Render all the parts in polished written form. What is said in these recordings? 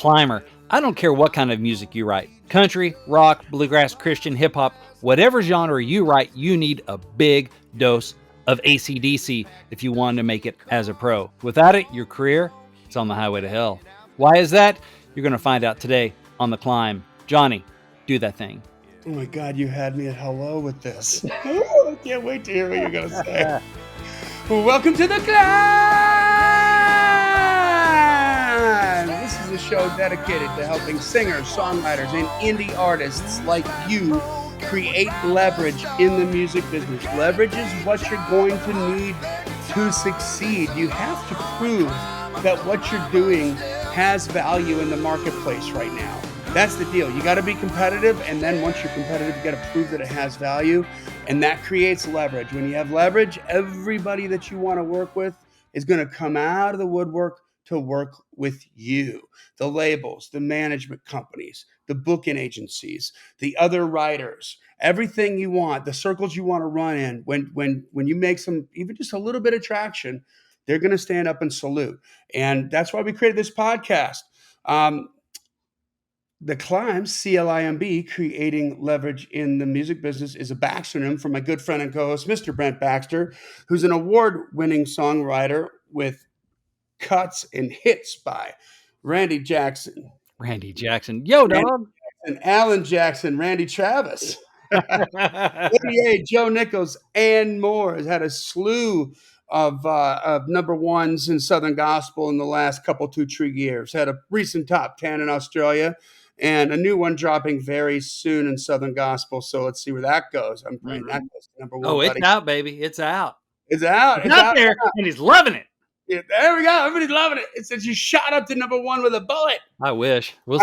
climber. I don't care what kind of music you write. Country, rock, bluegrass, Christian, hip hop, whatever genre you write, you need a big dose of AC/DC if you want to make it as a pro. Without it, your career is on the highway to hell. Why is that? You're going to find out today on The Climb. Johnny, do that thing. Oh my God, you had me at hello with this. I can't wait to hear what you're going to say. Welcome to The Climb! This is a show dedicated to helping singers, songwriters, and indie artists like you create leverage in the music business. Leverage is what you're going to need to succeed. You have to prove that what you're doing has value in the marketplace right now. That's the deal. You got to be competitive, and then once you're competitive, you got to prove that it has value, and that creates leverage. When you have leverage, everybody that you want to work with is going to come out of the woodwork to work with you. The labels, the management companies, the booking agencies, the other writers, everything you want, the circles you want to run in. When you make some, even just a little bit of traction, they're going to stand up and salute. And that's why we created this podcast. The C.L.I.M.B, C.L.I.M.B, creating leverage in the music business, is a backsynonym for my good friend and co-host, Mr. Brent Baxter, who's an award-winning songwriter with cuts and hits by Randy Jackson. Yo, dog. And Alan Jackson, Randy Travis, ABA, Joe Nichols, and more. Has had a slew of number ones in Southern Gospel in the last couple, 2-3 years. Had a recent top 10 in Australia, and a new one dropping very soon in Southern Gospel. So let's see where that goes. I'm praying that goes to number one. Oh, it's out, baby. It's out. It's out. It's out there, and he's loving it. Yeah, there we go. Everybody's loving it. It says you shot up to number one with a bullet. I wish. We'll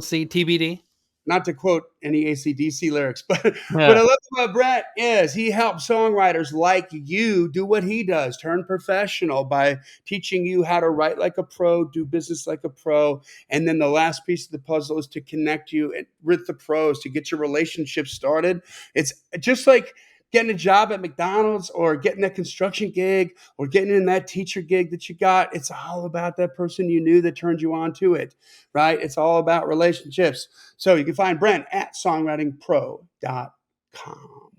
see. TBD. Not to quote any AC/DC lyrics, but what I love about Brent is he helps songwriters like you do what he does, turn professional by teaching you how to write like a pro, do business like a pro. And then the last piece of the puzzle is to connect you with the pros to get your relationship started. It's just like getting a job at McDonald's or getting that construction gig or getting in that teacher gig that you got. It's all about that person you knew that turned you on to it, right? It's all about relationships. So you can find Brent at songwritingpro.com.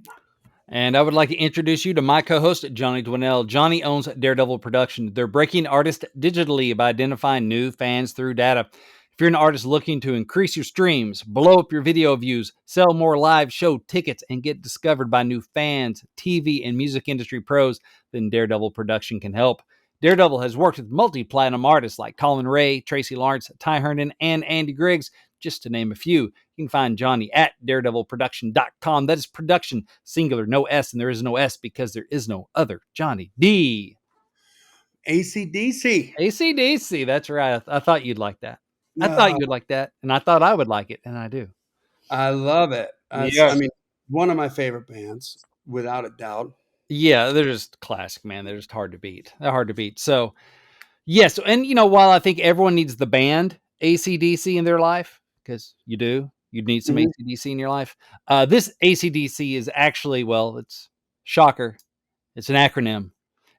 And I would like to introduce you to my co-host, Johnny Dwinell. Johnny owns Daredevil Production. They're breaking artists digitally by identifying new fans through data. If you're an artist looking to increase your streams, blow up your video views, sell more live show tickets, and get discovered by new fans, TV, and music industry pros, then Daredevil Production can help. Daredevil has worked with multi-platinum artists like Colin Ray, Tracy Lawrence, Ty Herndon, and Andy Griggs, just to name a few. You can find Johnny at daredevilproduction.com. That is production, singular, no S, and there is no S because there is no other Johnny D. AC/DC. AC/DC, that's right. I thought you'd like that. I thought you would like that, and I thought I would like it, and I do. I love it. Yeah. I mean, one of my favorite bands, without a doubt. Yeah, they're just classic, man. They're just hard to beat. They're hard to beat. So, yes, and while I think everyone needs the band AC/DC in their life, because you need some AC/DC in your life. This AC/DC is actually, it's shocker. It's an acronym.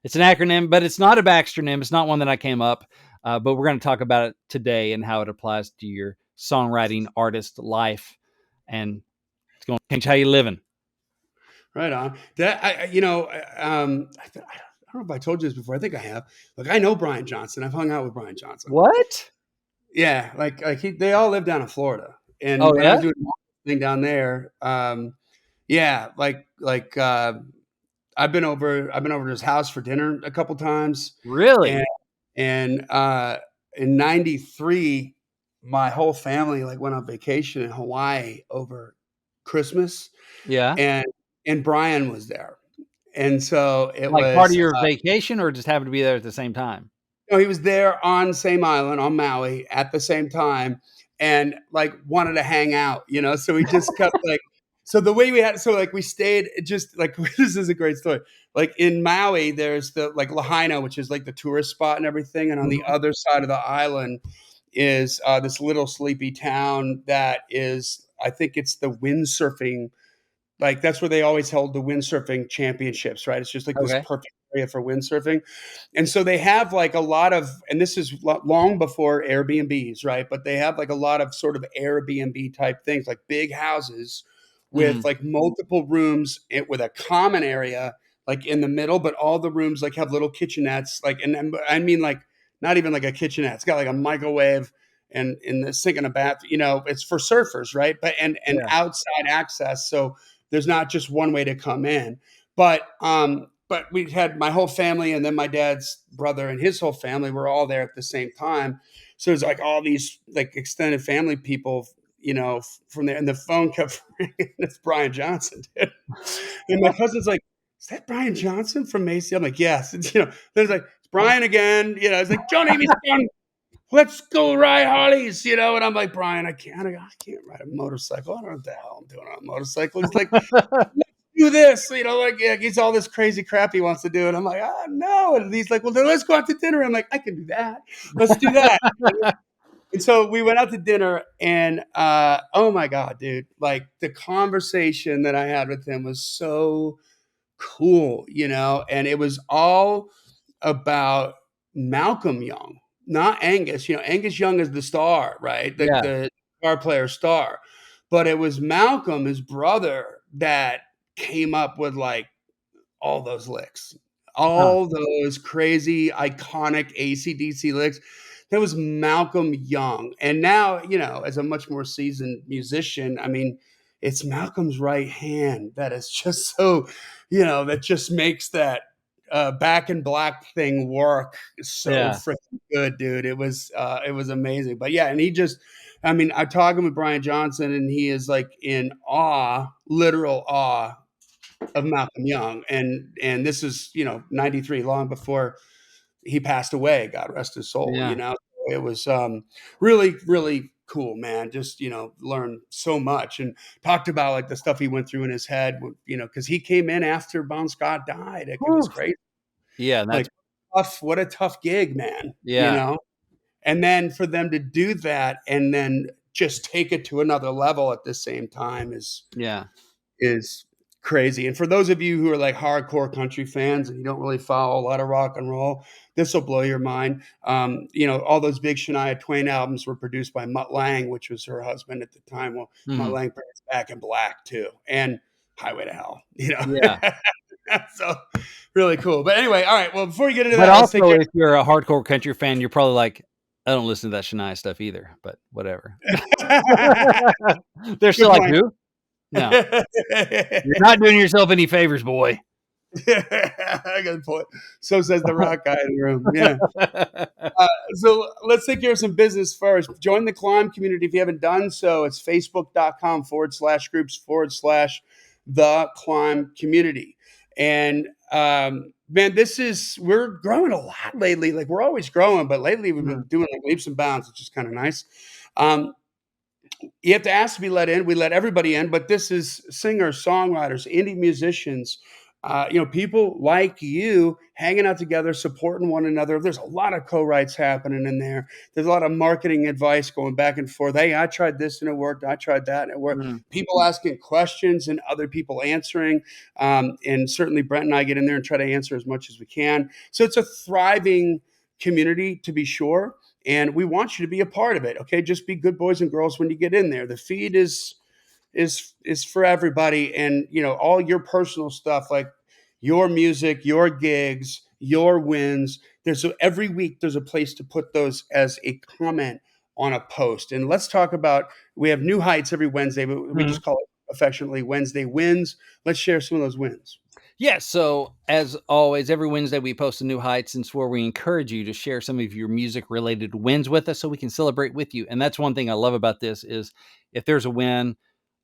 It's an acronym, but it's not a Baxternym. It's not one that I came up. But we're going to talk about it today and how it applies to your songwriting artist life, and it's going to change how you're living. Right on. That I don't know if I told you this before. I think I have. Like, I know Brian Johnson. I've hung out with Brian Johnson. What? Yeah, they all live down in Florida, and when I was doing a thing down there, I've been over to his house for dinner a couple times. Really? And in '93, my whole family went on vacation in Hawaii over Christmas. Yeah. And Brian was there. And so it was part of your vacation, or just happened to be there at the same time? No, he was there on same island on Maui at the same time, and wanted to hang out, so we just kept so the way we stayed just this is a great story. In Maui, there's the Lahaina, which is the tourist spot and everything. And on the other side of the island is this little sleepy town that is, I think it's the windsurfing. That's where they always held the windsurfing championships, right? It's just this perfect area for windsurfing. And so they have like a lot of, and this is long before Airbnbs, right? But they have like a lot of sort of Airbnb type things, like big houses with Mm, like multiple rooms with a common area like in the middle, but all the rooms like have little kitchenettes, like, and I mean like not even like a kitchenette. It's got like a microwave and in the sink and a bath. You know, it's for surfers, right? But and yeah. outside access, so there's not just one way to come in. But we had my whole family, and then my dad's brother and his whole family were all there at the same time. So it's like all these like extended family people, you know, from there. And the phone kept ringing. It's Brian Johnson, dude. And my cousin's like, "Is that Brian Johnson from Macy?" I'm like, "Yes." It's, you know, then it's like, "It's Brian again." You know, it's like, "Johnny, my son, let's go ride Harleys." You know, and I'm like, "Brian, I can't ride a motorcycle. I don't know what the hell I'm doing on a motorcycle." He's like, "Do this," you know, like, yeah, he's all this crazy crap he wants to do. And I'm like, "Oh, no." And he's like, "Well, then let's go out to dinner." I'm like, "I can do that. Let's do that." And so we went out to dinner, and oh my God, dude, like the conversation that I had with him was so cool, you know, and it was all about Malcolm Young, not Angus. You know, Angus Young is the star, right? Yeah. The guitar player star. But it was Malcolm, his brother, that came up with like all those licks, Huh. all those crazy, iconic AC/DC licks. That was Malcolm Young. And now, you know, as a much more seasoned musician, I mean, it's Malcolm's right hand that is just so, you know, that just makes that Back in Black thing work so Yeah. freaking good, dude. It was amazing. But yeah, and he just, I mean, I'm talking with Brian Johnson, and he is like in awe, literal awe of Malcolm Young. And this is, you know, 93, long before he passed away, God rest his soul, you Yeah. know. It was really, really cool, man. Just, you know, learned so much and talked about like the stuff he went through in his head, you know, because he came in after Bon Scott died. Like, it was Whew. crazy. Yeah. And Like, that's, what a tough gig, man, you yeah. know. And then for them to do that and then just take it to another level at the same time Yeah. is crazy. And for those of you who are like hardcore country fans and you don't really follow a lot of rock and roll, this will blow your mind. You know, all those big Shania Twain albums were produced by Mutt Lange, which was her husband at the time. Well, Mutt Mhm. Lange produced Back in Black too, and Highway to Hell. You know, Yeah. so really cool. But anyway, all right. Well, before we get into But that, let's take also, care. if you're a hardcore country fan, you're probably like, I don't listen to that Shania stuff either, but whatever. They're still Good like, point. who? No, you're not doing yourself any favors, boy. Good point. So says the rock guy in the room. Yeah. So let's take care of some business first. Join the Climb community if you haven't done so. It's facebook.com/groups/the Climb community. And man, we're growing a lot lately. Like, we're always growing, but lately we've been Mhm. doing like leaps and bounds, which is kind of nice. Um, you have to ask to be let in. We let everybody in, but this is singers, songwriters, indie musicians, you know, people like you hanging out together, supporting one another. There's a lot of co-writes happening in there. There's a lot of marketing advice going back and forth. Hey, I tried this and it worked. I tried that and it worked. Mhm. People asking questions and other people answering. And certainly Brent and I get in there and try to answer as much as we can. So it's a thriving community, to be sure, and we want you to be a part of it. Okay, just be good boys and girls when you get in there. The feed is for everybody, and you know, all your personal stuff, like your music, your gigs, your wins. Every week there's a place to put those as a comment on a post. And let's talk about, we have new heights every Wednesday, but we Mhm. just call it affectionately Wednesday wins. Let's share some of those wins. Yeah, so as always, every Wednesday we post a new heights, and it's where we encourage you to share some of your music related wins with us so we can celebrate with you. And that's one thing I love about this is if there's a win,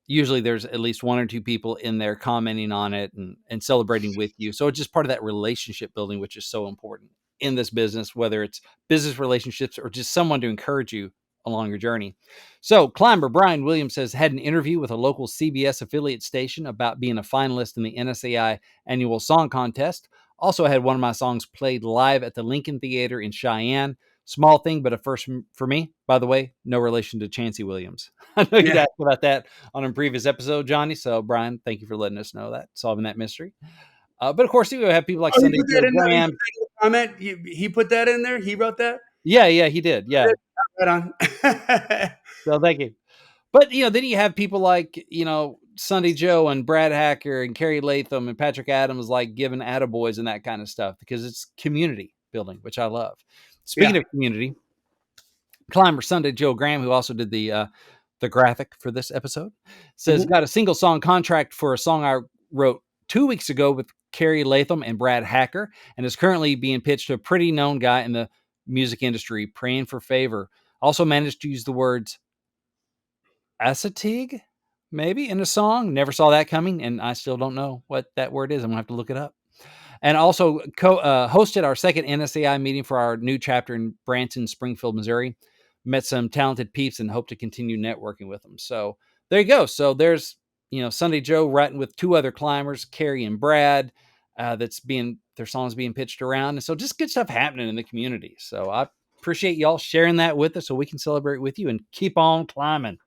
usually there's at least one or two people in there commenting on it and celebrating with you. So it's just part of that relationship building, which is so important in this business, whether it's business relationships or just someone to encourage you along your journey. So climber Brian Williams says had an interview with a local CBS affiliate station about being a finalist in the NSAI annual song contest. Also had one of my songs played live at the Lincoln Theater in Cheyenne. Small thing, but a first for me. By the way, no relation to Chancey Williams. I know you'd Yeah. asked about that on a previous episode, Johnny. So, Brian, thank you for letting us know that, solving that mystery. But of course, you have people like Oh, he Sunday put Joe that in the he put Graham. that in the comment? He put that in there? He wrote that? Yeah, yeah, he did. Yeah. Right on. So thank you. But then you have people like Sunday Joe and Brad Hacker and Kerry Latham and Patrick Adams, like giving attaboys and that kind of stuff because it's community building, which I love. Speaking Yeah. of community, climber Sunday Joe Graham, who also did the graphic for this episode, says Mhm. got a single song contract for a song I wrote 2 weeks ago with Kerry Latham and Brad Hacker, and is currently being pitched to a pretty known guy in the music industry, praying for favor. Also managed to use the words assateague, maybe, in a song. Never saw that coming, and I still don't know what that word is. I'm gonna have to look it up. And also hosted our second NSAI meeting for our new chapter in Branson, Springfield, Missouri. Met some talented peeps and hope to continue networking with them. So there you go. So there's Sunday Joe writing with two other climbers, Carrie and Brad. That's being their songs being pitched around, and so just good stuff happening in the community. So I appreciate y'all sharing that with us, so we can celebrate with you and keep on climbing.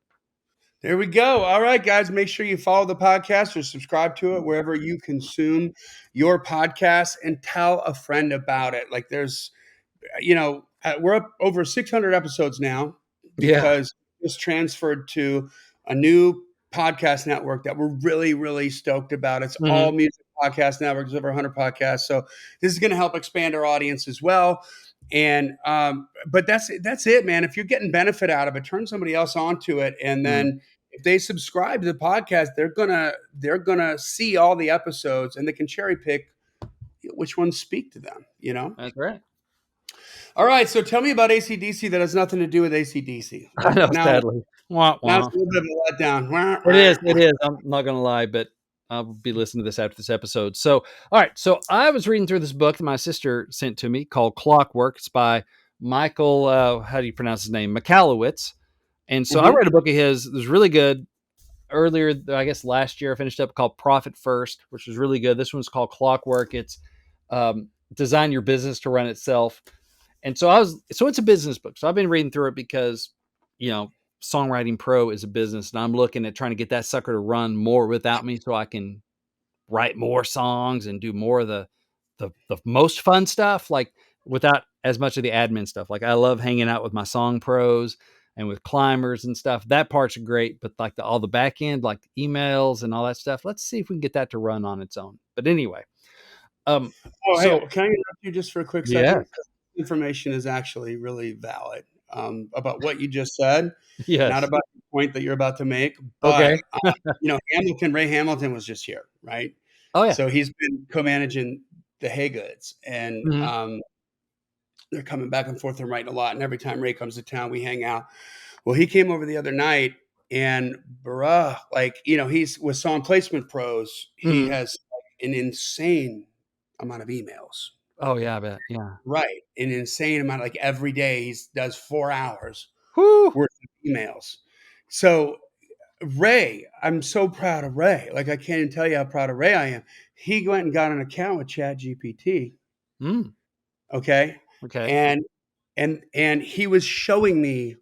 There we go. All right, guys, make sure you follow the podcast or subscribe to it wherever you consume your podcast, and tell a friend about it. Like we're up over 600 episodes now Yeah. because it's transferred to a new podcast network that we're really, really stoked about. It's all Hmm. music podcast networks, over 100 podcasts. So this is going to help expand our audience as well. And but that's it, man. If you're getting benefit out of it, turn somebody else onto it, and Hmm. then if they subscribe to the podcast, they're gonna see all the episodes, and they can cherry pick which ones speak to them. That's right. All right, so tell me about ACDC that has nothing to do with ACDC. I Like know, now, sadly. Wah, now it's wah. a little bit of a letdown. Wah, It is. wah, It wah. is. I'm not going to lie, but I'll be listening to this after this episode. So, all right. So, I was reading through this book that my sister sent to me called Clockwork. It's by Michael, how do you pronounce his name? Mikalowicz. And so, I Mhm. read a book of his. It was really good. Earlier, I guess last year, I finished up called Profit First, which was really good. This one's called Clockwork. It's design your business to run itself. And so it's a business book. So I've been reading through it because, you know, Songwriting Pro is a business, and I'm looking at trying to get that sucker to run more without me so I can write more songs and do more of the most fun stuff, like without as much of the admin stuff. Like I love hanging out with my song pros and with climbers and stuff. That part's great, but like all the back end, like emails and all that stuff, let's see if we can get that to run on its own. But anyway, um, Oh, hey, so can I interrupt you just for a quick yeah, second? 'Cause information is actually really valid about what you just said, not yes, about the point that you're about to make. okay, But Ray Hamilton was just here, right? oh yeah, So he's been co-managing the Haygoods, and hmm, they're coming back and forth and writing a lot. And every time Ray comes to town, we hang out. Well, he came over the other night, and bruh, he's with Song Placement Pros. He hmm. has an insane amount of emails. Oh yeah, I bet, yeah. Right. An insane amount. Like every day he does 4 hours Whoo! worth of emails. So Ray, I'm so proud of Ray. Like I can't even tell you how proud of Ray I am. He went and got an account with Chat GPT. Mm, Okay. okay. And he was showing me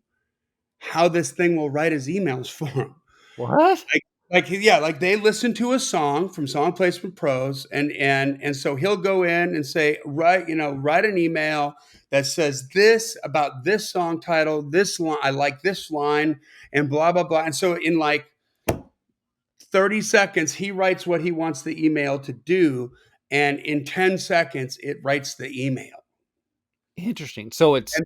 how this thing will write his emails for him. What? Like they listen to a song from Song Placement Pros, and so he'll go in and say, write an email that says this about this song title, this line, I like this line, and blah blah blah. And so in like 30 seconds, he writes what he wants the email to do, and in 10 seconds, it writes the email. Interesting. So it's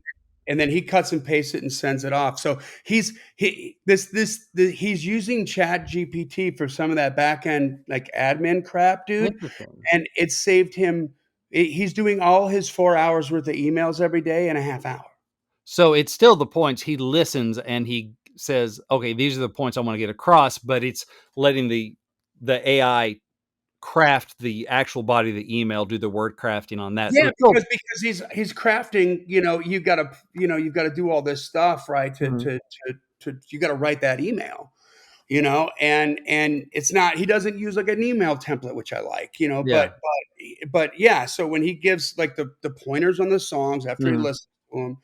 And then he cuts and pastes it and sends it off. So he's using Chat GPT for some of that back end like admin crap, dude. interesting. And it saved him. He's doing all his 4 hours worth of emails every day in a half hour. So it's still the points he listens and he says, "Okay, these are the points I want to get across," but it's letting the AI craft the actual body of the email, do the word crafting on that. So Yeah, it's still because he's crafting. You've got to do all this stuff, right? Mhm. To you got to write that email. And it's not, he doesn't use like an email template, which I like, Yeah. but yeah, so when he gives like the pointers on the songs after he Mhm. listens to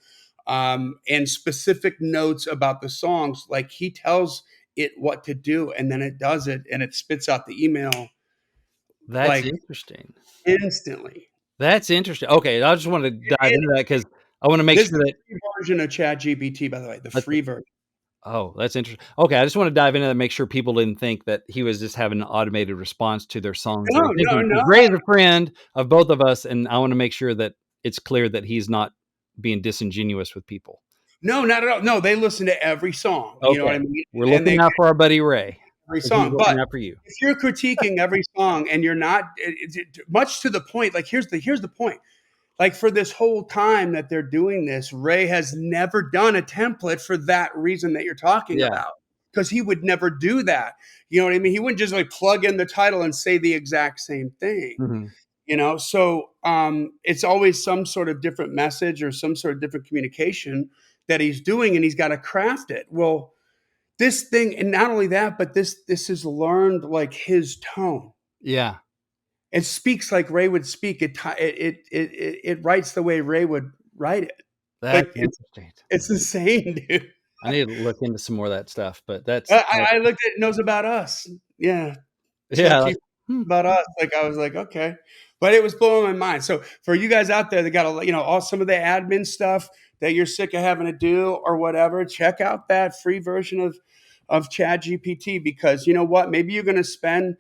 them, and specific notes about the songs, like he tells it what to do, and then it does it, and it spits out the email That's like interesting. instantly. That's interesting. Okay, I just wanted to dive And into that because I want to make this is sure the that. free version of ChatGPT, by the way, the free version. Oh, that's interesting. Okay, I just want to dive into that, make sure people didn't think that he was just having an automated response to their songs. They No, were no, thinking, no, because Ray is a friend of both of us, and I want to make sure that it's clear that he's not being disingenuous with people. no, not at all. No, they listen to every song. You know what I Okay, mean? we're And they looking out for our buddy Ray, every and he's song. looking But out for you. if you're critiquing every song and you're not much to the point, like here's the point. Like for this whole time that they're doing this, Ray has never done a template for that reason that you're talking Yeah. about. Because he would never do that. You know what I mean? He wouldn't just like plug in the title and say the exact same thing. Mhm. So it's always some sort of different message or some sort of different communication that he's doing, and he's got to craft it. Well, this thing, and not only that, but this has learned like his tone. Yeah, It speaks like Ray would speak. It writes the way Ray would write it. that's Like interesting. it's insane, dude. I need to look into some more of that stuff, but I looked at knows about us. Yeah, yeah, ChatGPT like, hmm, about us. Like I was like, okay, but it was blowing my mind. So for you guys out there that got all some of the admin stuff that you're sick of having to do or whatever, check out that free version of ChatGPT, because you know what? Maybe you're going to spend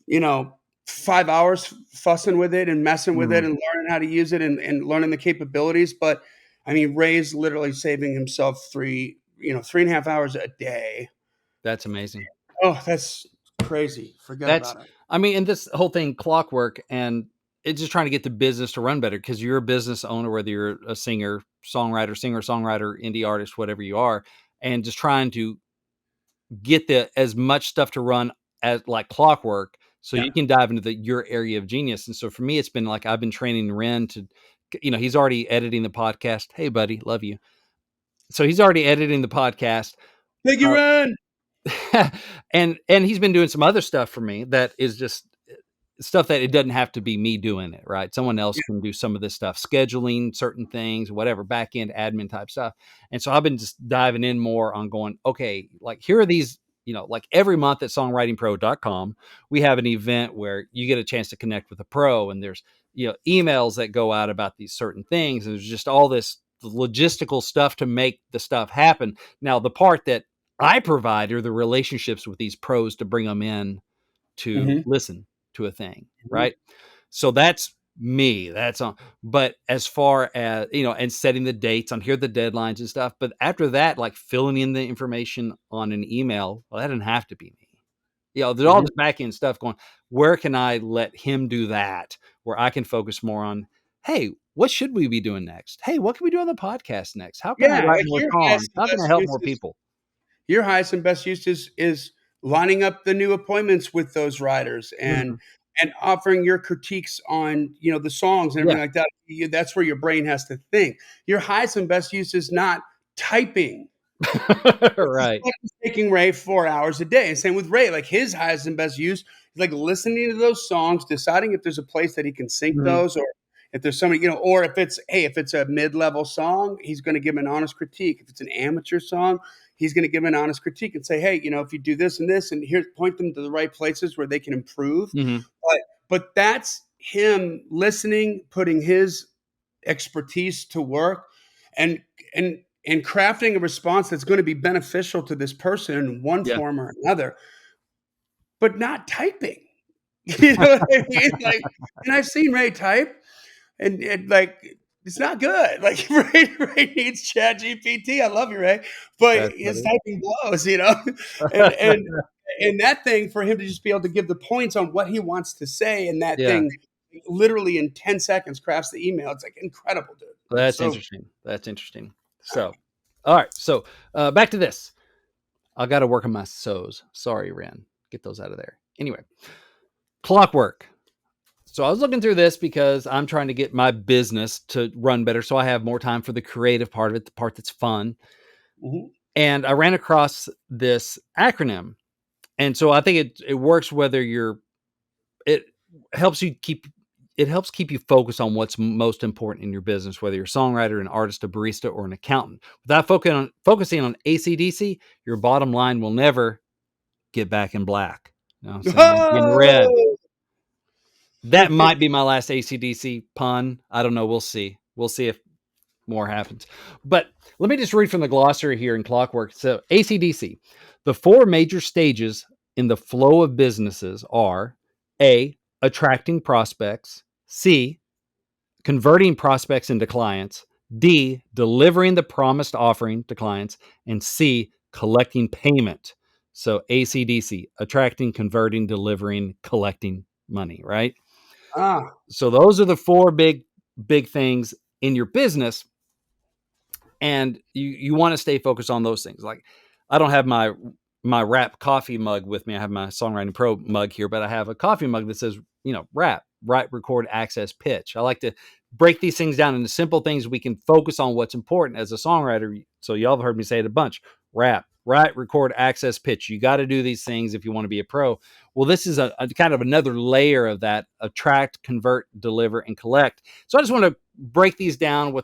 you know 5 hours fussing with it and messing with it mhm, and learning how to use it and learning the capabilities. But I mean, Ray's literally saving himself 3.5 hours a day. that's amazing. Oh, that's crazy. Forget That's about it. I mean, and this whole thing, clockwork, and it's just trying to get the business to run better because you're a business owner, whether you're a singer, songwriter, indie artist, whatever you are, and just trying to get the as much stuff to run as like clockwork so Yeah. you can dive into your area of genius. And so for me, it's been like I've been training Ren to, he's already editing the podcast. Hey, buddy, love you. So he's already editing the podcast. Thank you, Ren. And he's been doing some other stuff for me that is just stuff that it doesn't have to be me doing it, right? Someone else Yeah. can do some of this stuff, scheduling certain things, whatever, back end admin type stuff. And so I've been just diving in more on going, okay, like here are these, like every month at songwritingpro.com, we have an event where you get a chance to connect with a pro, and there's, emails that go out about these certain things. And there's just all this logistical stuff to make the stuff happen. Now, the part that I provide are the relationships with these pros to bring them in to Mhm, listen to a thing, mhm. right? So that's me. That's on. But as far as and setting the dates on here, the deadlines and stuff. But after that, like filling in the information on an email, well, that doesn't have to be me. There's all Mhm. this back end stuff going. Where can I let him do that? Where I can focus more on, hey, what should we be doing next? Hey, what can we do on the podcast next? How can I Yeah, write like more songs? How can I help more people? your highest and best use is lining up the new appointments with those writers and Mhm. offering your critiques on the songs and Yeah. everything like that. That's where your brain has to think. Your highest and best use is not typing. It's Right. like taking Ray 4 hours a day. And same with Ray, like his highest and best use is like listening to those songs, deciding if there's a place that he can sync Mhm. those, or if there's somebody, or if it's a mid-level song, he's going to give an honest critique. If it's an amateur song, he's going to give an honest critique and say, hey, if you do this and this, and here, point them to the right places where they can improve. Mhm. But that's him listening, putting his expertise to work, and and and crafting a response that's going to be beneficial to this person in one Yeah. form or another, but not typing. You know what I mean? Like, and I've seen Ray type, and like it's not good. Like Ray needs Chat GPT. I love you, Ray, but That's his funny. typing blows. And that thing for him to just be able to give the points on what he wants to say, and that Yeah. thing literally in 10 seconds crafts the email. It's like incredible, dude. Like That's so. interesting. That's interesting. So, all right. So, back to this. I got to work on my so's. Sorry, Ren. Get those out of there. Anyway, clockwork. So I was looking through this because I'm trying to get my business to run better, so I have more time for the creative part of it, the part that's fun. Mhm. And I ran across this acronym, and so I think it works whether you're. It helps you keep. It helps keep you focused on what's most important in your business, whether you're a songwriter, an artist, a barista, or an accountant. Without focusing on ACDC, your bottom line will never get back in black. You know what I'm saying? In red. Oh! That might be my last AC/DC pun. I don't know. We'll see. We'll see if more happens. But let me just read from the glossary here in Clockwork. So, AC/DC, the four major stages in the flow of businesses are A, attracting prospects, C, converting prospects into clients, D, delivering the promised offering to clients, and C, collecting payment. So, AC/DC, attracting, converting, delivering, collecting money, right? Ah. So those are the four big things in your business, and you want to stay focused on those things. Like, I don't have my rap coffee mug with me. I have my Songwriting Pro mug here, but I have a coffee mug that says, rap, write, record, access, pitch. I like to break these things down into simple things we can focus on what's important as a songwriter. So y'all have heard me say it a bunch. Rap, write, record, access, pitch. You got to do these things if you want to be a pro. Well, this is a kind of another layer of that: attract, convert, deliver, and collect. So I just want to break these down,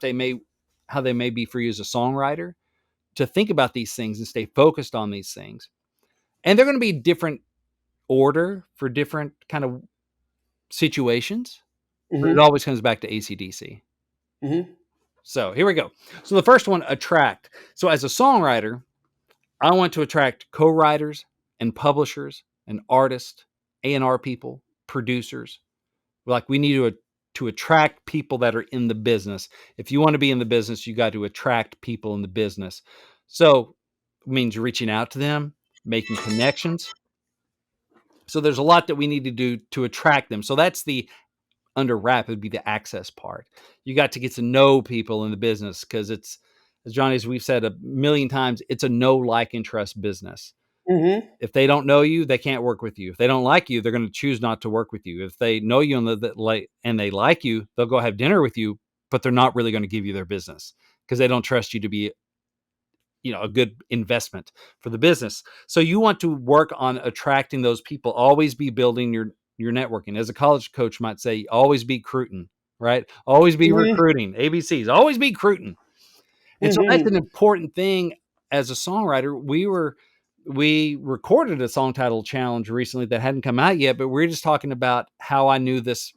how they may be for you as a songwriter, to think about these things and stay focused on these things. And they're going to be different order for different kind of situations, but it always comes back to AC/DC. So here we go. So the first one, attract. So as a songwriter, I want to attract co-writers and publishers and artists, A&R people, producers. Like, we need to attract people that are in the business. If you want to be in the business, you got to attract people in the business. So it means reaching out to them, making connections. So there's a lot that we need to do to attract them. So that's under wrap, would be the access part. You got to get to know people in the business, because it's, as Johnny, as we've said a million times, it's a know, like, and trust business. If they don't know you, they can't work with you. If they don't like you, they're going to choose not to work with you. If they know you and they like you, they'll go have dinner with you, but they're not really going to give you their business because they don't trust you to be, a good investment for the business. So you want to work on attracting those people. Always be building your networking. As a college coach might say, always be recruiting, right? Always be recruiting. ABCs, always be recruiting. And so that's an important thing. As a songwriter, we recorded a song title challenge recently that hadn't come out yet, but we're just talking about how I knew this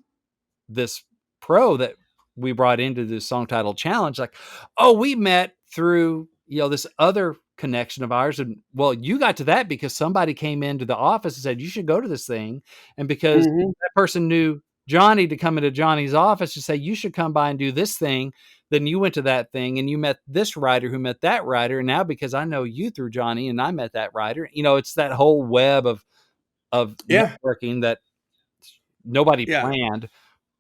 pro that we brought into this song title challenge. Like, oh, we met through, this other connection of ours. And well, you got to that because somebody came into the office and said, you should go to this thing. And because that person knew Johnny to come into Johnny's office to say, you should come by and do this thing. Then you went to that thing and you met this writer who met that writer. And now because I know you through Johnny and I met that writer, it's that whole web of networking that nobody planned,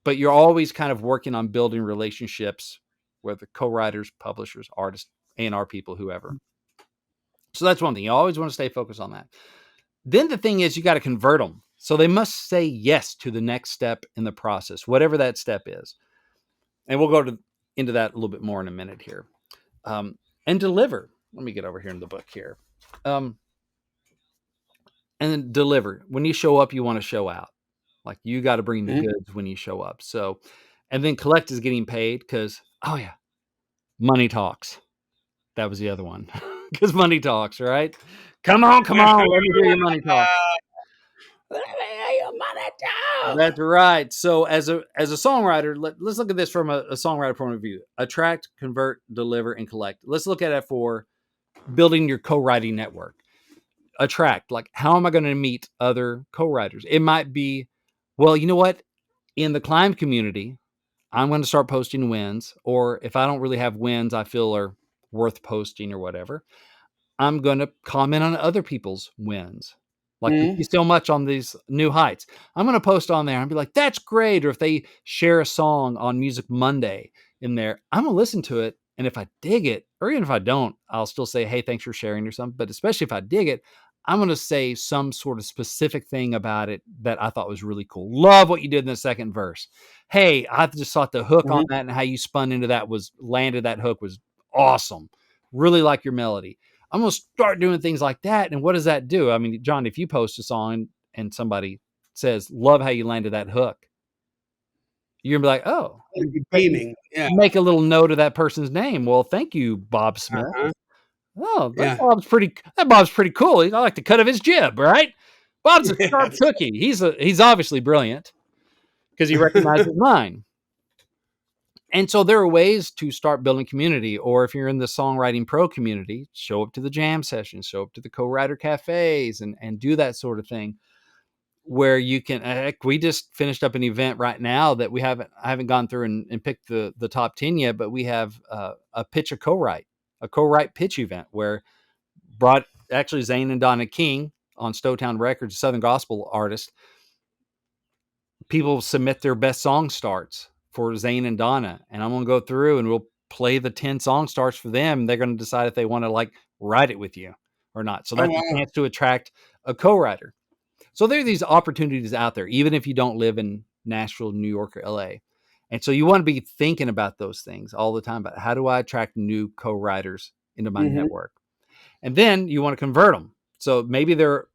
but you're always kind of working on building relationships with the co-writers, publishers, artists, A&R people, whoever. So that's one thing. You always want to stay focused on that. Then the thing is, you got to convert them. So they must say yes to the next step in the process, whatever that step is. And we'll go into that a little bit more in a minute here. And deliver. Let me get over here in the book here. And then deliver. When you show up, you want to show out. Like, you got to bring the goods when you show up. So, and then collect is getting paid because, oh yeah, money talks. That was the other one. Because money talks, right? Come on. Let me hear your money talk. Let me hear your money talk. That's right. So as a songwriter, let's look at this from a songwriter point of view. Attract, convert, deliver, and collect. Let's look at it for building your co-writing network. Attract, like, how am I going to meet other co-writers? It might be, well, you know what? In the C.L.I.M.B community, I'm going to start posting wins, or if I don't really have wins I feel are worth posting or whatever, I'm going to comment on other people's wins. Like, we see so much on these new heights. I'm going to post on there and be like, that's great. Or if they share a song on Music Monday in there, I'm going to listen to it. And if I dig it, or even if I don't, I'll still say, hey, thanks for sharing or something. But especially if I dig it, I'm going to say some sort of specific thing about it that I thought was really cool. Love what you did in the second verse. Hey, I just thought the hook on that and how you spun into that landed that hook was awesome. Really like your melody. I'm going to start doing things like that. And what does that do? I mean, John, if you post a song and somebody says, love how you landed that hook, you're going to be like, oh, beaming. Yeah. Make a little note of that person's name. Well, thank you, Bob Smith. Oh, Bob's pretty cool. I like the cut of his jib, right? Bob's a sharp cookie. He's obviously brilliant because he recognizes mine. And so there are ways to start building community. Or if you're in the songwriting pro community, show up to the jam sessions, show up to the co-writer cafes, and do that sort of thing where you can. Heck, we just finished up an event right now that I haven't gone through and picked the top 10 yet, but we have a co-write pitch event where brought actually Zane and Donna King on Stowtown Records, Southern gospel artist. People submit their best song starts for Zane and Donna, and I'm going to go through and we'll play the 10 song starts for them. They're going to decide if they want to like write it with you or not. So Oh, that's a wow. chance to attract a co-writer. So there are these opportunities out there, even if you don't live in Nashville, New York, or LA. And so you want to be thinking about those things all the time about how do I attract new co-writers into my Mhm. network? And then you want to convert them. So maybe they're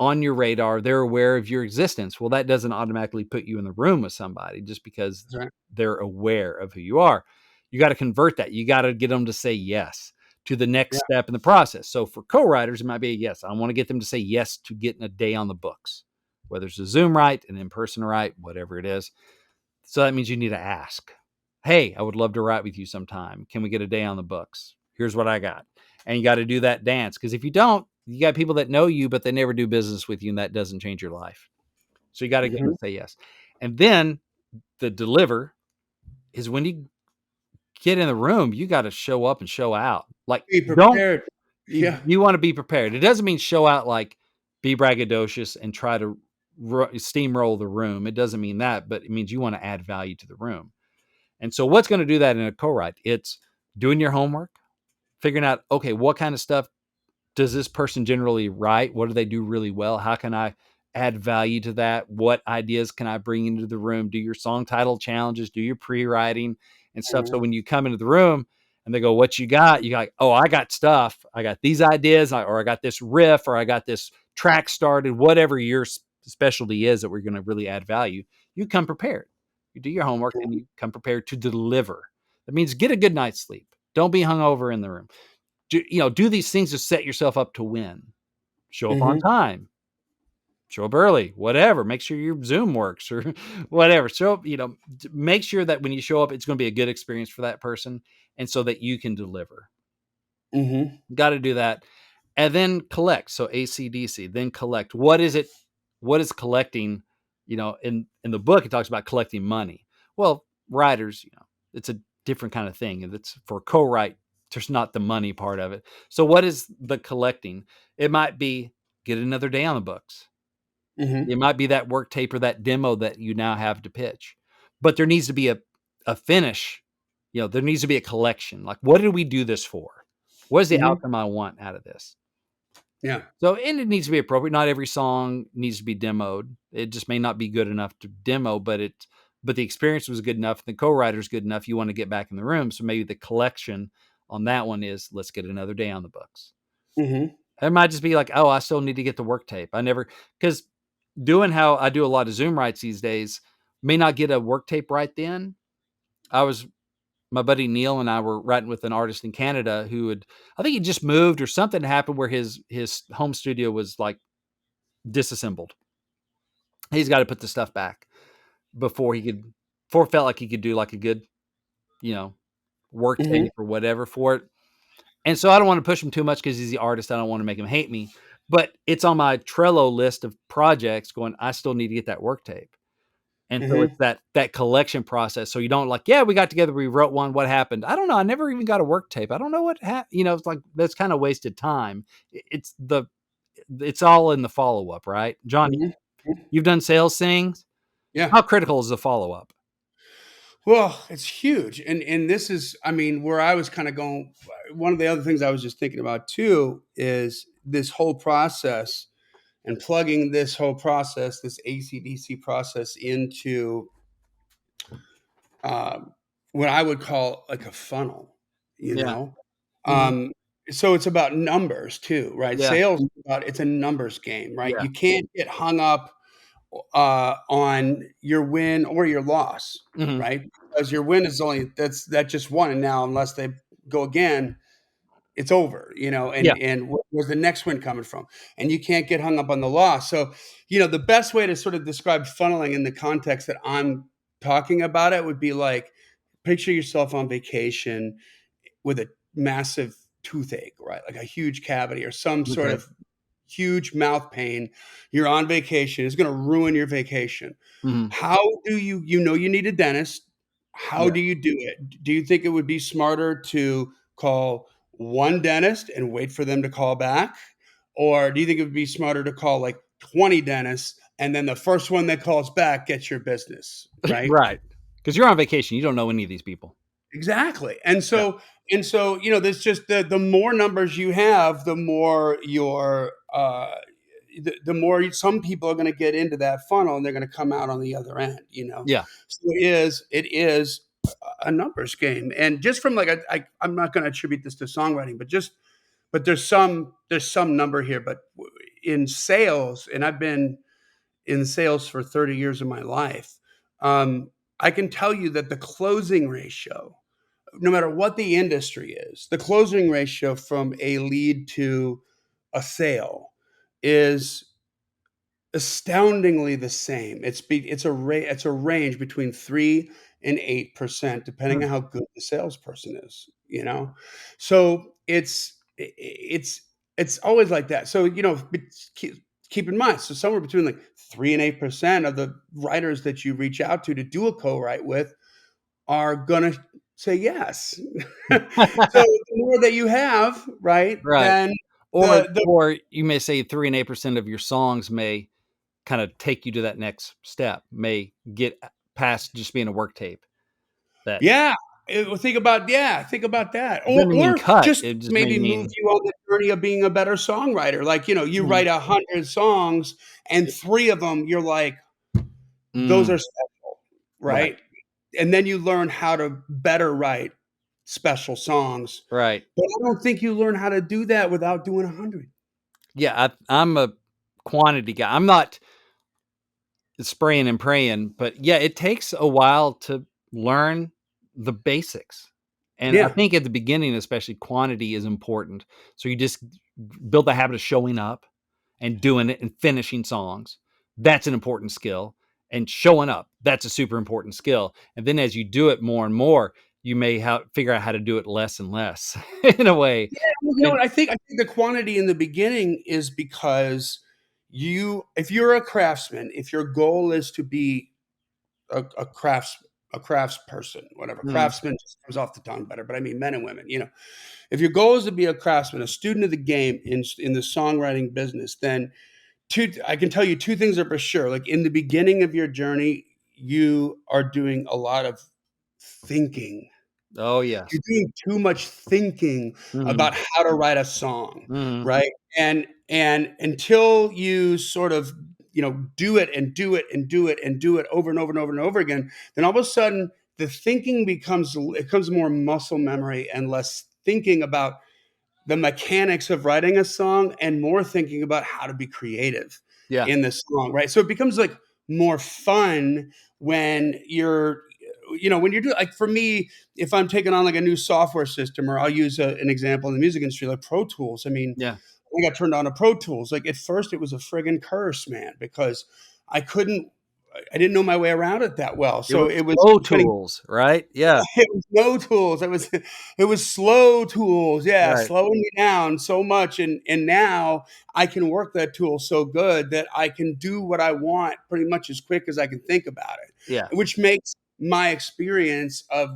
on your radar, they're aware of your existence. Well, that doesn't automatically put you in the room with somebody just because That's right. they're aware of who you are. You got to convert that. You got to get them to say yes to the next Yeah. step in the process. So for co-writers, it might be a yes. I want to get them to say yes to getting a day on the books, whether it's a Zoom write, an in-person write, whatever it is. So that means you need to ask, hey, I would love to write with you sometime. Can we get a day on the books? Here's what I got. And you got to do that dance. Because if you don't, you got people that know you, but they never do business with you, and that doesn't change your life. So you got to get them Mhm. to say yes. And then the deliver is when you get in the room, you got to show up and show out. Like, Be don't prepared. Yeah. you want to be prepared. It doesn't mean show out like be braggadocious and try to steamroll the room. It doesn't mean that, but it means you want to add value to the room. And so what's going to do that in a co-write? It's doing your homework, figuring out, okay, what kind of stuff does this person generally write? What do they do really well? How can I add value to that? What ideas can I bring into the room? Do your song title challenges, do your pre-writing and stuff. So Mhm. when you come into the room and they go, what you got? You got, oh, I got stuff. I got these ideas, or I got this riff, or I got this track started, whatever your specialty is that we're going to really add value. You come prepared. You do your homework and you come prepared to deliver. That means get a good night's sleep. Don't be hungover in the room. Do these things to set yourself up to win. Show up on Mhm. time, show up early, whatever. Make sure your Zoom works or whatever. So, make sure that when you show up, it's going to be a good experience for that person and so that you can deliver. Mhm. Got to do that. And then collect. So ACDC, then collect. What is it? What is collecting? In the book, it talks about collecting money. Well, writers, it's a different kind of thing. And it's for co-write, there's not the money part of it. So what is the collecting? It might be get another day on the books. Mhm. It might be that work tape or that demo that you now have to pitch. But there needs to be a finish. There needs to be a collection. Like, what did we do this for? What is the Mhm. outcome I want out of this? Yeah. So, and it needs to be appropriate. Not every song needs to be demoed. It just may not be good enough to demo, but the experience was good enough. The co-writer is good enough. You want to get back in the room. So maybe the collection on that one is let's get another day on the books. Mhm. It might just be like, oh, I still need to get the work tape. Because doing how I do a lot of Zoom writes these days, may not get a work tape right then. My buddy Neil and I were writing with an artist in Canada I think he just moved or something happened where his home studio was like disassembled. He's got to put the stuff back before it felt like he could do like a good, you know, work Mhm. tape or whatever for it. And so I don't want to push him too much because he's the artist. I don't want to make him hate me, but it's on my Trello list of projects going, I still need to get that work tape. And so it's Mhm. that collection process. So you don't like, yeah, we got together, we wrote one. What happened? I don't know. I never even got a work tape. I don't know what happened. It's like that's kind of wasted time. It's all in the follow up, right? Johnny, Mhm. Mhm. you've done sales things. Yeah. How critical is the follow up? Well, it's huge, and this is, I mean, where I was kind of going. One of the other things I was just thinking about too is this whole process and plugging this whole process, this ACDC process, into uh, what I would call like a funnel. You Yeah. know, Mhm. um, so it's about numbers too, right? Yeah. Sales is about it's a numbers game, right? Yeah. You can't get hung up on your win or your loss, Mhm. right? Because your win is only that just one, and now unless they go again, it's over, you know, Yeah. and where's the next one coming from? And you can't get hung up on the loss. So, you know, the best way to sort of describe funneling in the context that I'm talking about it would be like, picture yourself on vacation with a massive toothache, right? Like a huge cavity or some sort Okay. of huge mouth pain. You're on vacation. It's going to ruin your vacation. Hmm. How do you know you need a dentist? How Yeah. do you do it? Do you think it would be smarter to call one dentist and wait for them to call back? Or do you think it would be smarter to call like 20 dentists and then the first one that calls back gets your business, right? Right. Because you're on vacation. You don't know any of these people. Exactly. Yeah. And so, you know, there's just the more numbers you have, the more the more some people are going to get into that funnel and they're going to come out on the other end, you know. Yeah. So it is a numbers game. And just from like I'm not going to attribute this to songwriting, but there's some number here, but in sales, and I've been in sales for 30 years of my life, I can tell you that the closing ratio, no matter what the industry is, the closing ratio from a lead to a sale is astoundingly the same. It's a range between 3 and 8%, depending Hmm. on how good the salesperson is. You know, so it's always like that. So you know, keep in mind, so somewhere between like 3 and 8% of the writers that you reach out to do a co-write with are gonna say yes. So the more that you have, right, Right. then Or the or you may say 3 and 8% of your songs may kind of take you to that next step, may get past just being a work tape. That yeah, think about that, it doesn't mean or cut. just It just may maybe move mean you on the journey of being a better songwriter. Like, you know, you mm, write 100 songs and 3 of them you're like, those mm, are special, right, right? And then you learn how to better write special songs. right. But I don't think you learn how to do that without doing 100. Yeah, I'm a quantity guy. I'm not spraying and praying, but yeah, it takes a while to learn the basics. And I Yeah. think at the beginning, especially, quantity is important. So you just build the habit of showing up and doing it and finishing songs. That's an important skill. And showing up, that's a super important skill. And then as you do it more and more, you may figure out how to do it less and less in a way. Yeah, well, you know And what? I think the quantity in the beginning is because if you're a craftsman, if your goal is to be a crafts person, whatever, mm, craftsman just comes off the tongue better, but I mean men and women, you know. If your goal is to be a craftsman, a student of the game in the songwriting business, then I can tell you two things are for sure. Like in the beginning of your journey, you are doing a lot of thinking. oh, yes. You're doing too much thinking Mhm, about how to write a song, mhm, right? And until you sort of, you know, do it and do it and do it and do it over and over and over and over again, then all of a sudden the thinking becomes more muscle memory and less thinking about the mechanics of writing a song and more thinking about how to be creative yeah, in the song, right? So it becomes like more fun when when you're doing, like, for me, if I'm taking on like a new software system, or I'll use an example in the music industry, like Pro Tools. I mean, yeah. I got turned on to Pro Tools. Like at first it was a friggin' curse, man, because I couldn't, I didn't know my way around it that well. It So was it was slow getting tools, right? Yeah, it was no tools. It was slow tools. Yeah, right. slowing me down so much, and now I can work that tool so good that I can do what I want pretty much as quick as I can think about Yeah, it, which makes my experience of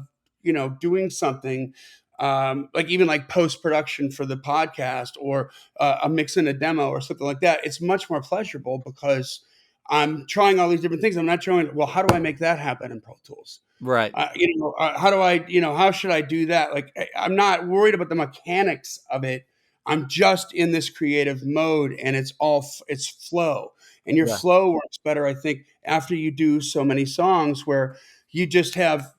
doing something, like even like post production for the podcast, or a mix in a demo or something like that. It's much more pleasurable because I'm trying all these different things. I'm not trying. Well, how do I make that happen in Pro Tools? right. How do I, how should I do that? Like, I'm not worried about the mechanics of it. I'm just in this creative mode, and it's flow. And your Yeah, flow works better, I think, after you do so many songs where you just have,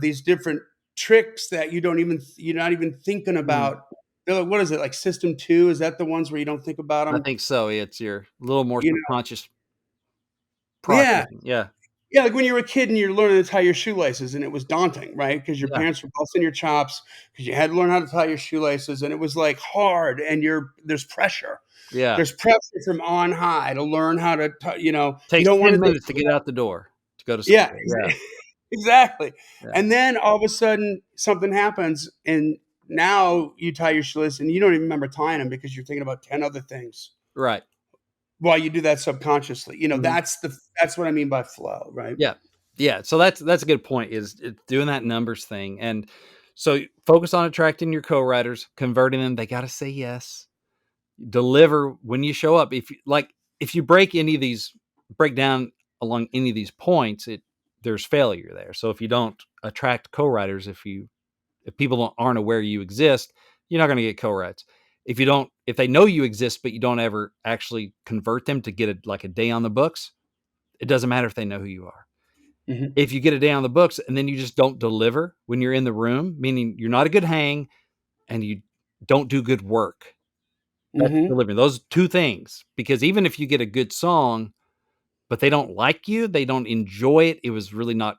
these different tricks that you're not even thinking mhm. about. They're like, what is it, like System 2? Is that the ones where you don't think about I them? think so. It's your little more You know, subconscious yeah, processing. Yeah, Yeah, like when you were a kid and you're learning to tie your shoelaces, and it was daunting, right? Because your Yeah. parents were busting your chops because you had to learn how to tie your shoelaces, and it was like hard, and there's pressure. Yeah. There's pressure from on high to learn how to, you Takes don't want 10 to do. minutes to get out the door to go to Yeah, school. Yeah. exactly. Yeah. And then all of a sudden something happens, and now you tie your shoelace, and you don't even remember tying them because you're thinking about 10 other things Right. while you do that subconsciously. Mhm. That's what I mean by flow, right? Yeah. Yeah. So that's a good point is doing that numbers thing. And so focus on attracting your co-writers, converting them. They got to say yes. Deliver when you show up. If you break down along any of these points, there's failure there. So if you don't attract co-writers, if people aren't aware you exist, you're not going to get co-writes. If they know you exist, but you don't ever actually convert them to get like a day on the books, it doesn't matter if they know who you are. Mhm. If you get a day on the books and then you just don't deliver when you're in the room, meaning you're not a good hang and you don't do good work, that's Mhm. delivering. Those two things, because even if you get a good song, but they don't like you, they don't enjoy it, it was really not.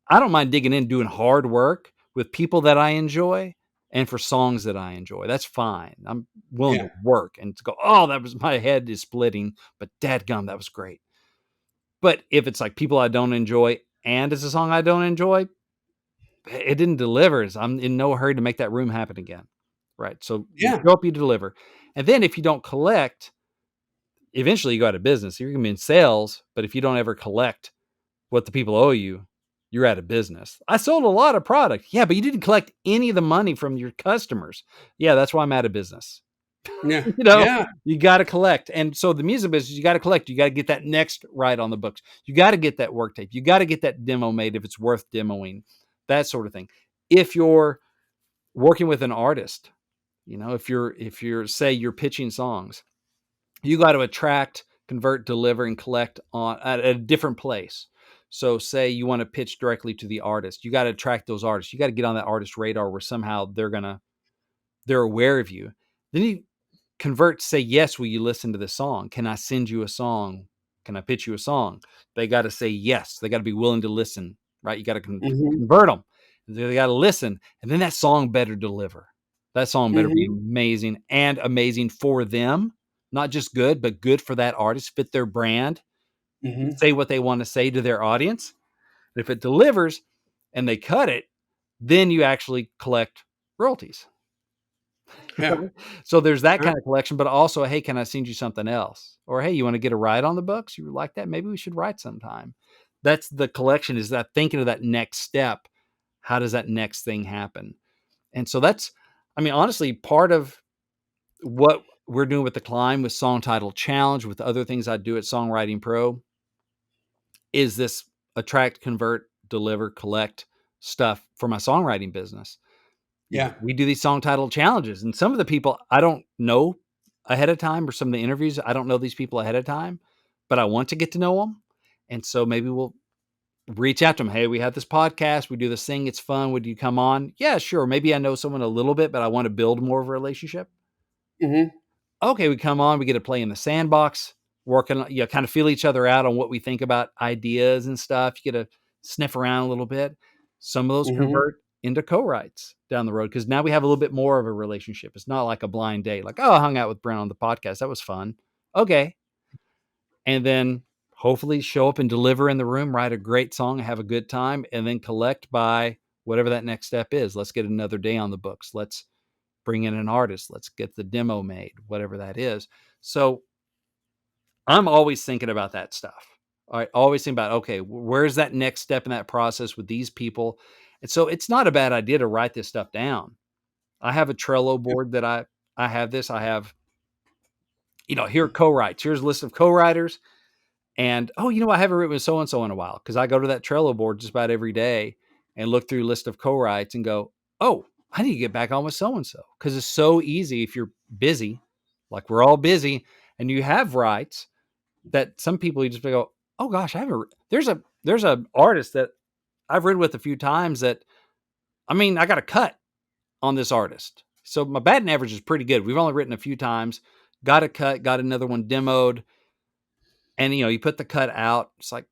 I don't mind digging in, doing hard work with people that I enjoy and for songs that I enjoy. That's fine. I'm willing Yeah. to work and to go, oh, that was my head is splitting, but dadgum, that was great. But if it's like people I don't enjoy and it's a song I don't enjoy, it didn't deliver. I'm in no hurry to make that room happen again. Right. So you Yeah. show up, you deliver. And then if you don't collect, eventually you go out of business. You're going to be in sales, but if you don't ever collect what the people owe you, you're out of business. I sold a lot of product. Yeah, but you didn't collect any of the money from your customers. Yeah, that's why I'm out of business. Yeah. You know, Yeah. you got to collect. And so the music business, you got to collect. You got to get that next right on the books. You got to get that work tape. You got to get that demo made if it's worth demoing, that sort of thing. If you're working with an artist, if you're say you're pitching songs, you got to attract, convert, deliver, and collect on at a different place. So say you want to pitch directly to the artist, you got to attract those artists. You got to get on that artist radar where somehow they're aware of you. Then you convert, say yes, will you listen to this song? Can I send you a song? Can I pitch you a song? They got to say yes. They got to be willing to listen, right? You got to Mhm. convert them. They got to listen, and then that song better deliver. That song better be Mhm. amazing and amazing for them, not just good, but good for that artist, fit their brand, Mhm. say what they want to say to their audience. And if it delivers and they cut it, then you actually collect royalties. Yeah. So there's that Right. kind of collection, but also, hey, can I send you something else? Or hey, you want to get a ride on the books? You like that? Maybe we should write sometime. That's the collection, is that thinking of that next step. How does that next thing happen? And so honestly, part of what we're doing with the Climb, with Song Title Challenge, with other things I do at Songwriting Pro, is this attract, convert, deliver, collect stuff for my songwriting business. Yeah. We do these song title challenges, and some of the people I don't know ahead of time, or some of the interviews, I don't know these people ahead of time, but I want to get to know them. And so maybe we'll reach out to them. Hey, we have this podcast. We do this thing. It's fun. Would you come on? Yeah, sure. Maybe I know someone a little bit, but I want to build more of a relationship. Mhm. Okay, we come on, we get to play in the sandbox, working, kind of feel each other out on what we think about ideas and stuff. You get to sniff around a little bit. Some of those Mhm. convert into co-writes down the road because now we have a little bit more of a relationship. It's not like a blind date, like, oh, I hung out with Brent on the podcast. That was fun. Okay. And then hopefully show up and deliver in the room, write a great song, have a good time, and then collect by whatever that next step is. Let's get another day on the books. Let's bring in an artist. Let's get the demo made, whatever that is. So I'm always thinking about that stuff. All right. Always think about, okay, where's that next step in that process with these people? And so it's not a bad idea to write this stuff down. I have a Trello board that I have this. I have, here are co-writes. Here's a list of co-writers. And I haven't written with so and so in a while, because I go to that Trello board just about every day and look through a list of co-writes and go, oh, I need to get back on with so and so, because it's so easy if you're busy, like we're all busy, and you have rights that some people you just go, oh gosh, I haven't. There's a artist that I've written with a few times that I got a cut on this artist, so my batting average is pretty good. We've only written a few times, got a cut, got another one demoed, and you put the cut out. It's like,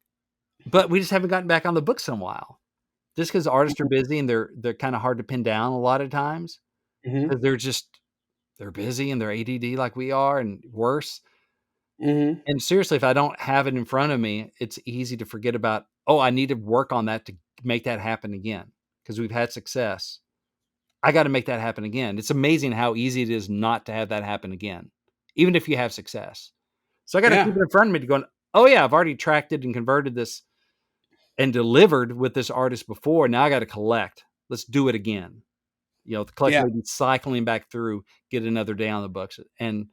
but we just haven't gotten back on the books in a while. Just because artists are busy and they're kind of hard to pin down a lot of times Mhm. because they're busy and they're ADD like we are and worse. Mhm. And seriously, if I don't have it in front of me, it's easy to forget about, oh, I need to work on that to make that happen again because we've had success. I got to make that happen again. It's amazing how easy it is not to have that happen again, even if you have success. So I got to keep Yeah. it in front of me to go, oh, yeah, I've already tracked it and converted this and delivered with this artist before. Now I got to collect. Let's do it again. The collect Yeah. maybe cycling back through, get another day on the books. And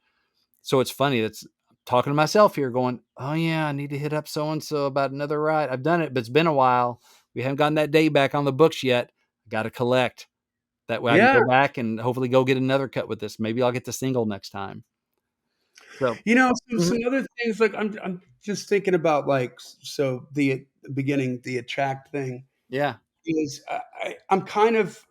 so it's funny that's talking to myself here going, oh yeah, I need to hit up so and so about another ride. I've done it, but it's been a while. We haven't gotten that day back on the books yet. I got to collect. That way I can Yeah. go back and hopefully go get another cut with this. Maybe I'll get the single next time. So, Some mhm, other things, like, I'm just thinking about, like, so the beginning, the attract thing yeah, is, I'm kind of,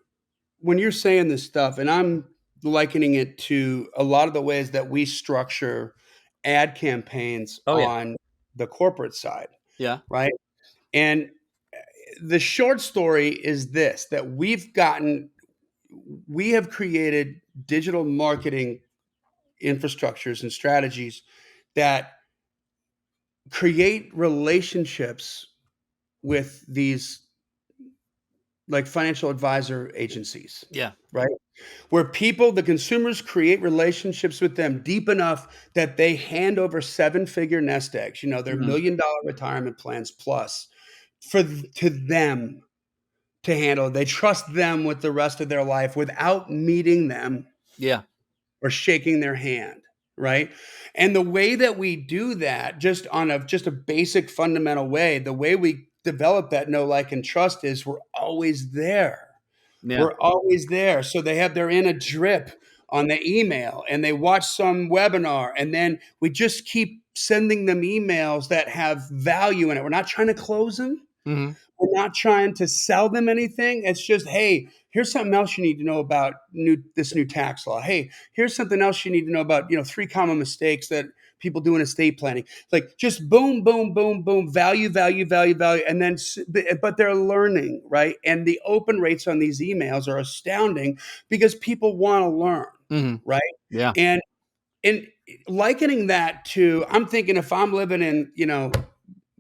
when you're saying this stuff, and I'm likening it to a lot of the ways that we structure ad campaigns oh yeah, on the corporate side, yeah, right? And the short story is this, that we have created digital marketing infrastructures and strategies that create relationships with these, like, financial advisor agencies, yeah, right? Where people, the consumers, create relationships with them deep enough that they hand over seven-figure nest eggs, their mhm, million-dollar retirement plans plus, to them to handle. They trust them with the rest of their life without meeting them yeah, or shaking their hand, right? And the way that we do that, just a basic fundamental way, the way we develop that know, like, and trust is we're always there. yeah, We're always there. So they're in a drip on the email and they watch some webinar, and then we just keep sending them emails that have value in it. We're not trying to close them. mhm, We're not trying to sell them anything. It's just, hey, here's something else you need to know about this new tax law. Hey, here's something else you need to know about, three common mistakes that people do in estate planning. Like, just boom, boom, boom, boom, value, value, value, value. And then, but they're learning, right? And the open rates on these emails are astounding because people want to learn, mhm, right? yeah, And, and likening that to, I'm thinking, if I'm living in,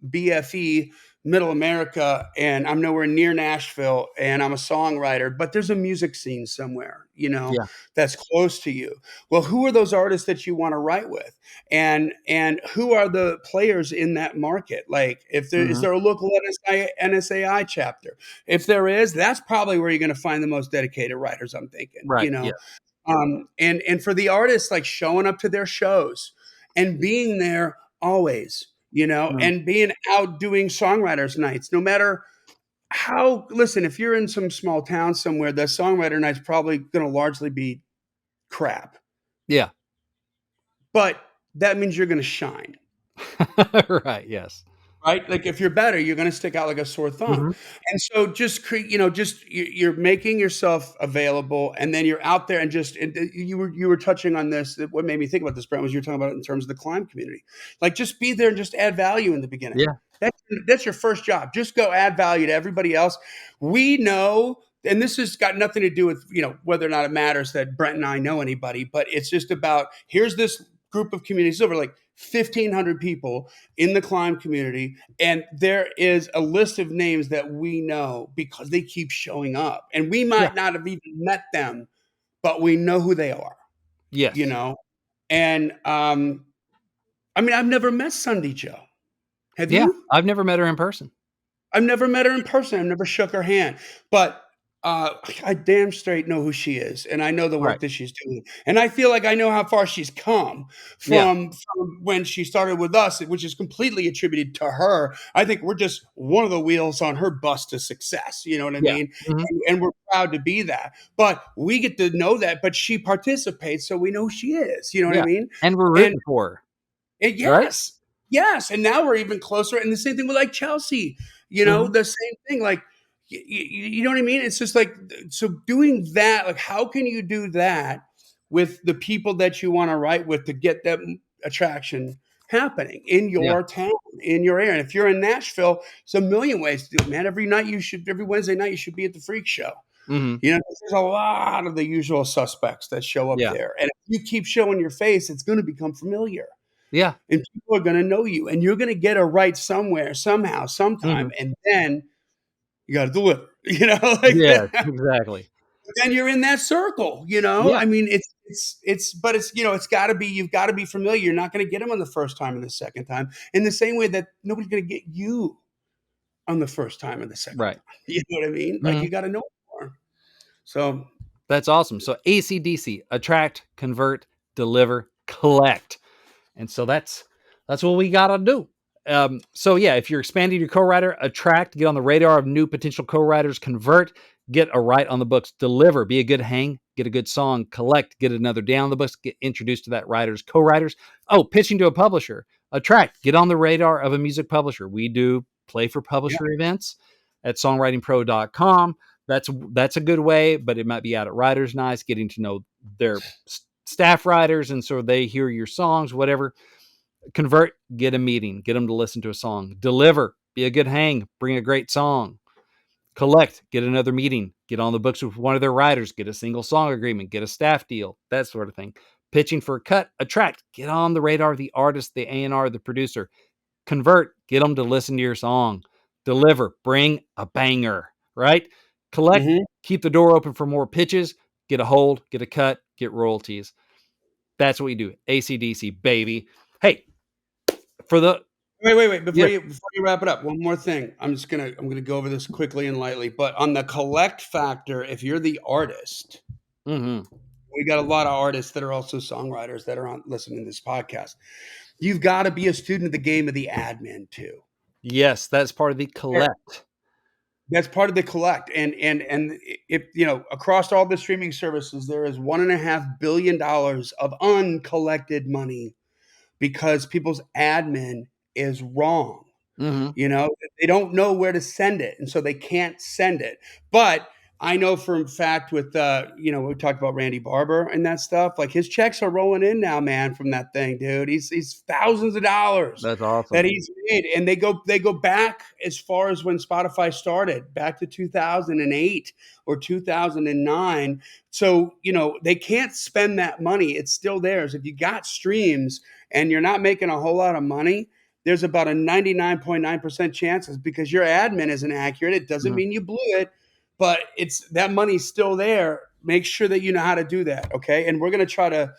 BFE, middle America, and I'm nowhere near Nashville, and I'm a songwriter, but there's a music scene somewhere, yeah, that's close to you. Well, who are those artists that you want to write with? And who are the players in that market? Like, if there is mhm, there a local NSAI chapter? If there is, that's probably where you're going to find the most dedicated writers, I'm thinking, right, yeah, and for the artists, like, showing up to their shows and being there always, mhm, and being out doing songwriters nights, no matter how. Listen, if you're in some small town somewhere, the songwriter night's probably going to largely be crap, yeah, but that means you're going to shine. right, yes, Right? Like, if you're better, you're gonna stick out like a sore thumb. mhm, And so just you're making yourself available, and then you're out there, and you were touching on this. What made me think about this, Brent, was you were talking about it in terms of the climb community. Like, just be there and just add value in the beginning. yeah, That's your first job. Just go add value to everybody else. We know, and this has got nothing to do with, whether or not it matters that Brent and I know anybody, but it's just about, here's this group of communities, over like 1,500 people in the climb community, and there is a list of names that we know because they keep showing up, and we yeah, might not have even met them, but we know who they are, you yes, know. And I mean, I've never met Sunday Joe. Have yeah. you? I've never met her in person. I've never met her in person. I've never shook her hand, but I damn straight know who she is, and I know the Right. work that she's doing, and I feel like I know how far she's come Yeah. from when she started with us, which is completely attributed to her. I think we're just one of the wheels on her bus to success. You know what I Yeah. mean? Mhm. And we're proud to be that. But we get to know that. But she participates, so we know who she is. You know what I Yeah. mean? And we're And rooting for her, right? yes, yes, and now we're even closer, and the same thing with, like, Chelsea, Mhm. the same thing, like, you know what I mean? It's just like, so doing that, like, how can you do that with the people that you wanna write with to get them attraction, happening in Yeah. your town, in your area. And if you're in Nashville, there's a million ways to do it, man. Every Wednesday night, you should be at the Freak Show. Hmm. There's a lot of the usual suspects that show up Yeah. there. And if you keep showing your face, it's going to become familiar. Yeah. And people are going to know you. And you're going to get a right somewhere, somehow, sometime. Hmm. And then you got to deliver, Yeah. Exactly. then you're in that circle, Yeah. I mean, but it's, you've got to be familiar. You're not going to get them on the first time and the second time in the same way that nobody's going to get you on the first time and the second Right. time. You know what I mean? Like, Mhm. you got to know more. So That's awesome. So ACDC, attract, convert, deliver, collect. And so that's what we gotta do. So yeah, if you're expanding your co-writer, attract, get on the radar of new potential co-writers, convert, get a write on the books, deliver, be a good hang, get a good song, collect, get another day on the books, get introduced to that writer's co-writers. Oh, pitching to a publisher, attract, get on the radar of a music publisher. We do play for yeah, publisher events at songwritingpro.com. That's a good way, but it might be out at Writers Nights, getting to know their staff writers, and so they hear your songs, whatever. Convert, get a meeting, get them to listen to a song. Deliver, be a good hang, bring a great song. Collect, get another meeting, get on the books with one of their writers, get a single song agreement, get a staff deal, that sort of thing. Pitching for a cut, attract, get on the radar of the artist, the A&R, the producer. Convert, get them to listen to your song. Deliver, bring a banger, right? Collect, mhm. keep the door open for more pitches, get a hold, get a cut, get royalties. That's what we do. ACDC, baby. Hey, for the Wait. yeah. Before you wrap it up, one more thing. I'm gonna go over this quickly and lightly. But on the collect factor, if you're the artist, Mhm. we got a lot of artists that are also songwriters that are on listening to this podcast. You've got to be a student of the game of the admin too. Yes, that's part of the collect. That's part of the collect, and if across all the streaming services, there is $1.5 billion of uncollected money because people's admin is wrong. Mhm. They don't know where to send it, and so they can't send it. But I know for a fact with we talked about Randy Barber and that stuff. Like, his checks are rolling in now, man, from that thing, dude. He's thousands of dollars That's that awesome. he's made, and they go back as far as when Spotify started, back to 2008 or 2009. So they can't spend that money; it's still theirs. If you got streams and you're not making a whole lot of money, there's about a 99.9% chances, because your admin isn't accurate. It doesn't Mhm. mean you blew it, but it's that money's still there. Make sure that you know how to do that. Okay. And we're going to try to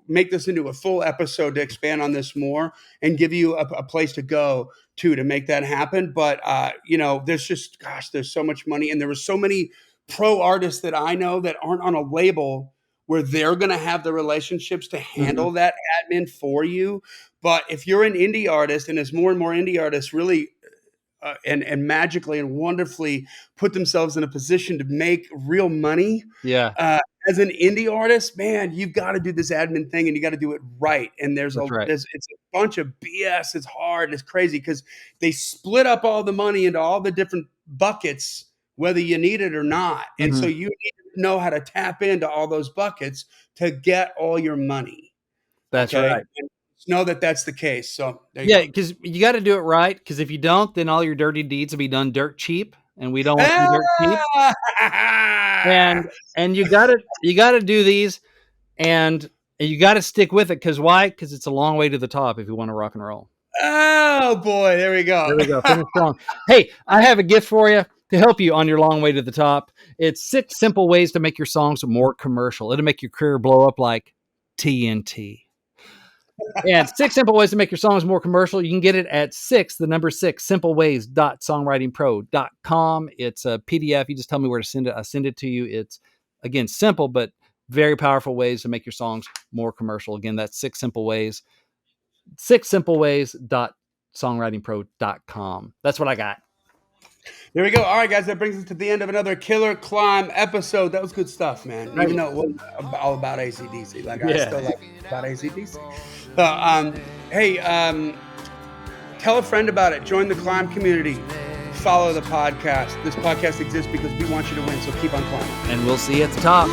make this into a full episode to expand on this more and give you a place to go to make that happen. But, there's so much money, and there were so many pro artists that I know that aren't on a label where they're going to have the relationships to Mhm. handle that admin for you. But if you're an indie artist, and as more and more indie artists really and magically and wonderfully put themselves in a position to make real money, Yeah, uh, as an indie artist, man, you've got to do this admin thing, and you got to do it right. And that's right. it's a bunch of BS. It's hard. It's crazy because they split up all the money into all the different buckets, whether you need it or not. And so Mhm. you need to know how to tap into all those buckets to get all your money. That's Okay. right. And know that that's the case. So there you Yeah, go. because you gotta do it right, because if you don't, then all your dirty deeds will be done dirt cheap, and we don't want them dirt cheap. And Ah! you gotta do these, and you gotta stick with it, because why? Because it's a long way to the top if you wanna rock and roll. Oh boy, there we go. There we go. Finish strong. Hey, I have a gift for you to help you on your long way to the top. It's 6 simple ways to make your songs more commercial. It'll make your career blow up like TNT. And 6 simple ways to make your songs more commercial. You can get it at 6, the number 6, simpleways.songwritingpro.com. It's a PDF. You just tell me where to send it. I send it to you. It's, again, simple, but very powerful ways to make your songs more commercial. Again, that's 6 simple ways. 6simpleways.songwritingpro.com. That's what I got. There we go. All right, guys, that brings us to the end of another Killer Climb episode. That was good stuff, man. Right. Even though it wasn't all about ACDC, like, I Yeah. still like about ACDC. Hey, tell a friend about it. Join the Climb community. Follow the podcast. This podcast exists because we want you to win. So keep on climbing. And we'll see you at the top.